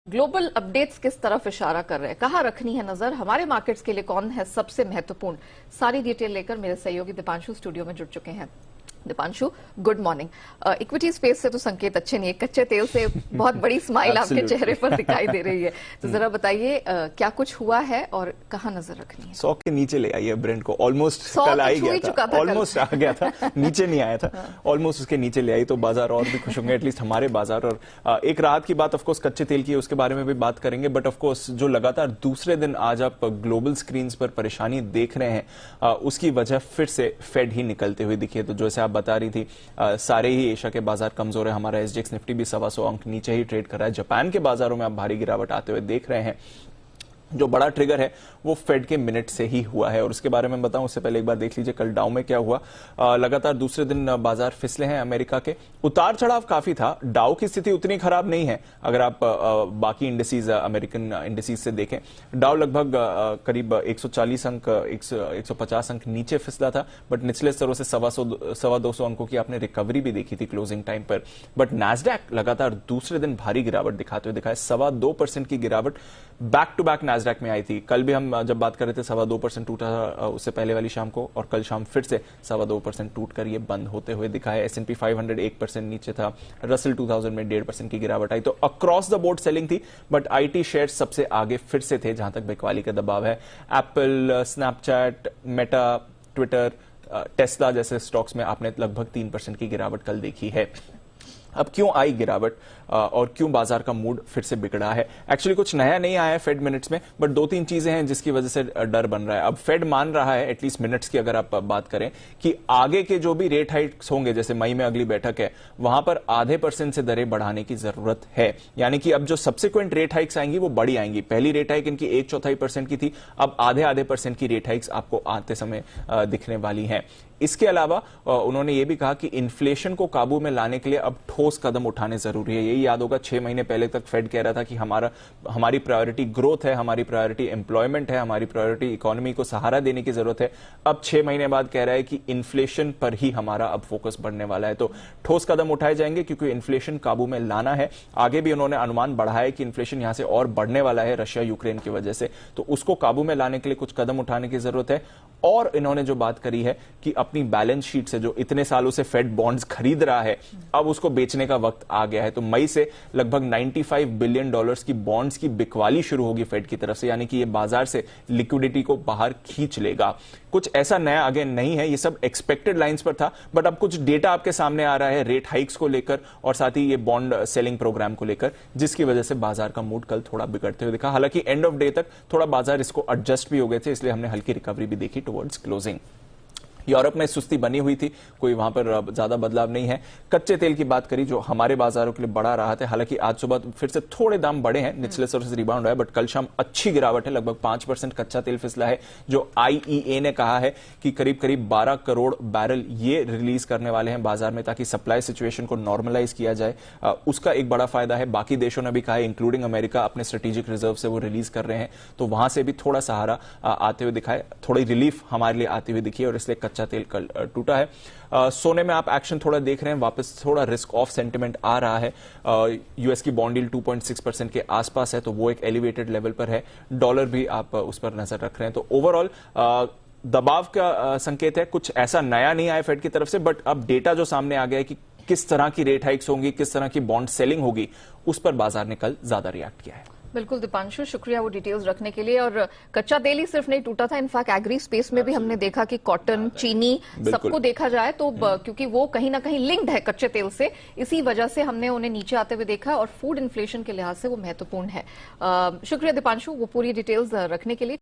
Global updates किस तरफ इशारा कर रहे हैं, कहां रखनी है नजर, हमारे मार्केट्स के लिए कौन है सबसे महत्वपूर्ण, सारी डिटेल लेकर मेरे सहयोगी दीपांशु स्टूडियो में जुड़ चुके हैं। Deepanshu, good morning. Equity space से तो संकेत अच्छे नहीं है, कच्चे तेल से बहुत बड़ी स्माइल आपके चेहरे पर दिखाई दे रही है, तो जरा बताइए क्या कुछ हुआ है और कहां नजर रखनी है। 100 के नीचे ले आई है ब्रेंड को, ऑलमोस्ट कल आ गया था, ऑलमोस्ट आ गया था, नीचे नहीं आया था, ऑलमोस्ट उसके नीचे ले आई, तो बाजार और भी खुश होंगे, एटलीस्ट हमारे बाजार। और एक राहत की बात ऑफकोर्स कच्चे तेल की है, उसके बारे में भी बात करेंगे, बट ऑफकोर्स जो लगातार दूसरे दिन आज आप ग्लोबल स्क्रीन पर परेशानी देख रहे हैं, उसकी वजह फिर से फेड ही निकलते हुए दिखी है। तो जैसे आप बता रही थी, सारे ही एशिया के बाजार कमजोर है, हमारा एसजीएक्स निफ्टी भी 125 अंक नीचे ही ट्रेड कर रहा है। जापान के बाजारों में आप भारी गिरावट आते हुए देख रहे हैं। जो बड़ा ट्रिगर है वो फेड के मिनट से ही हुआ है, और उसके बारे में बताऊं उससे पहले एक बार देख लीजिए कल डाउ में क्या हुआ। लगातार दूसरे दिन बाजार फिसले हैं, अमेरिका के उतार चढ़ाव काफी था, डाउ की स्थिति उतनी खराब नहीं है अगर आप बाकी इंडिसेस, अमेरिकन इंडिसेस से देखें। डाउ लगभग करीब 140 अंक 150 अंक नीचे फिसला था, बट निचले स्तरों से 125 अंकों की आपने रिकवरी भी देखी थी क्लोजिंग टाइम पर। बट नैस्डैक लगातार दूसरे दिन भारी गिरावट दिखाते हुए दिखाए, 2.25% की गिरावट बैक टू बैक नैस्डैक में आई थी। कल भी हम जब बात कर रहे थे 2.25% टूटा था उससे पहले वाली शाम को, और कल शाम फिर से 2.25% टूटकर ये बंद होते हुए दिखा है। S&P 500 1% नीचे था, रसल 2000 में 1.5% की गिरावट आई। तो अक्रॉस द बोर्ड सेलिंग थी, बट आईटी शेयर्स सबसे आगे फिर से थे जहां तक बिकवाली का दबाव है। Apple, Snapchat, Meta, Twitter, Tesla जैसे स्टॉक्स में आपने लगभग 3% की गिरावट कल देखी है। अब क्यों आई गिरावट और क्यों बाजार का मूड फिर से बिगड़ा है? एक्चुअली कुछ नया नहीं आया है फेड मिनट्स में, बट 2-3 चीजें हैं जिसकी वजह से डर बन रहा है। अब फेड मान रहा है, एटलीस्ट मिनट्स की अगर आप बात करें, कि आगे के जो भी रेट हाइक्स होंगे, जैसे मई में अगली बैठक है, वहां पर आधे % से दरें बढ़ाने की जरूरत है। यानी कि अब जो सब्सिक्वेंट रेट हाइक्स आएंगी वो बड़ी आएंगी। पहली रेट हाइक इनकी 1/4% की थी, अब आधे % की रेट हाइक्स आपको आते समय दिखने वाली हैं। इसके अलावा उन्होंने ये भी कहा कि इन्फ्लेशन को काबू में लाने के लिए अब ठोस कदम उठाने जरूरी है। यही याद होगा 6 महीने पहले तक फेड कह रहा था कि हमारी प्रायोरिटी ग्रोथ है, हमारी प्रायोरिटी एम्प्लॉयमेंट है, हमारी प्रायोरिटी इकोनॉमी को सहारा देने की जरूरत है। अब 6 महीने बाद कह रहा है कि इन्फ्लेशन पर ही हमारा अब फोकस बढ़ने वाला है। तो ठोस कदम उठाए जाएंगे क्योंकि इन्फ्लेशन काबू में लाना है। आगे भी उन्होंने अनुमान बढ़ाया कि इन्फ्लेशन यहां से और बढ़ने वाला है रशिया यूक्रेन की वजह से, तो उसको काबू में लाने के लिए कुछ कदम उठाने की जरूरत है। और इन्होंने जो बात करी है कि अपनी बैलेंस शीट से जो इतने सालों से फेड बॉन्ड्स खरीद रहा है, अब उसको बेचने का वक्त आ गया है। तो मई से लगभग $95 बिलियन की बॉन्ड्स की बिकवाली शुरू होगी फेड की तरफ से, यानी कि ये बाजार से लिक्विडिटी को बाहर खींच लेगा। कुछ ऐसा नया आगे नहीं है, ये सब एक्सपेक्टेड लाइंस पर था, बट अब कुछ डेटा आपके सामने आ रहा है रेट हाइक्स को लेकर और साथ ही ये बॉन्ड सेलिंग प्रोग्राम को लेकर, जिसकी वजह से बाजार का मूड कल थोड़ा बिगड़ते हुए दिखा। हालांकि एंड ऑफ डे तक थोड़ा बाजार इसको एडजस्ट भी हो गए थे, इसलिए हमने हल्की रिकवरी भी देखी टुवर्ड्स क्लोजिंग। यूरोप में सुस्ती बनी हुई थी, कोई वहां पर ज्यादा बदलाव नहीं है। कच्चे तेल की बात करी जो हमारे बाजारों के लिए बड़ा रहा था, हालांकि आज सुबह फिर से थोड़े दाम बढ़े हैं, निचले स्तर से रिबाउंड है, बट कल शाम अच्छी गिरावट है, लगभग 5% कच्चा तेल फिसला है। जो IEA ने कहा है कि करीब करीब 12 करोड़ बैरल ये रिलीज करने वाले हैं बाजार में ताकि सप्लाई सिचुएशन को नॉर्मलाइज किया जाए, उसका एक बड़ा फायदा है। बाकी देशों ने भी कहा है, इंक्लूडिंग अमेरिका, अपने स्ट्रेटेजिक रिजर्व से वो रिलीज कर रहे हैं, तो वहां से भी थोड़ा सहारा आते हुए दिखाए, थोड़ी रिलीफ हमारे लिए आती हुई दिखी, और इसलिए कच्चा तेल कल टूटा है। सोने में आप एक्शन थोड़ा देख रहे हैं, वापस थोड़ा रिस्क ऑफ सेंटिमेंट आ रहा है। यूएस की बॉन्ड यील्ड 2.6% के आसपास है, तो वो एक एलिवेटेड लेवल पर है। डॉलर भी आप उस पर नजर रख रहे हैं, तो ओवरऑल दबाव का संकेत है। कुछ ऐसा नया नहीं आया फेड की तरफ से, बट अब डेटा जो सामने आ गया है कि किस तरह की रेट हाइक्स होंगी, किस तरह की बॉन्ड सेलिंग होगी, उस पर बाजार ने कल ज्यादा रिएक्ट किया है। बिल्कुल दीपांशु, शुक्रिया वो डिटेल्स रखने के लिए। और कच्चा तेल ही सिर्फ नहीं टूटा था, इनफैक्ट एग्री स्पेस में भी हमने देखा कि कॉटन, चीनी, सबको देखा जाए तो क्योंकि वो कहीं ना कहीं लिंक्ड है कच्चे तेल से, इसी वजह से हमने उन्हें नीचे आते हुए देखा, और फूड इन्फ्लेशन के लिहाज से वो महत्वपूर्ण है। शुक्रिया दीपांशु वो पूरी डिटेल्स रखने के लिए।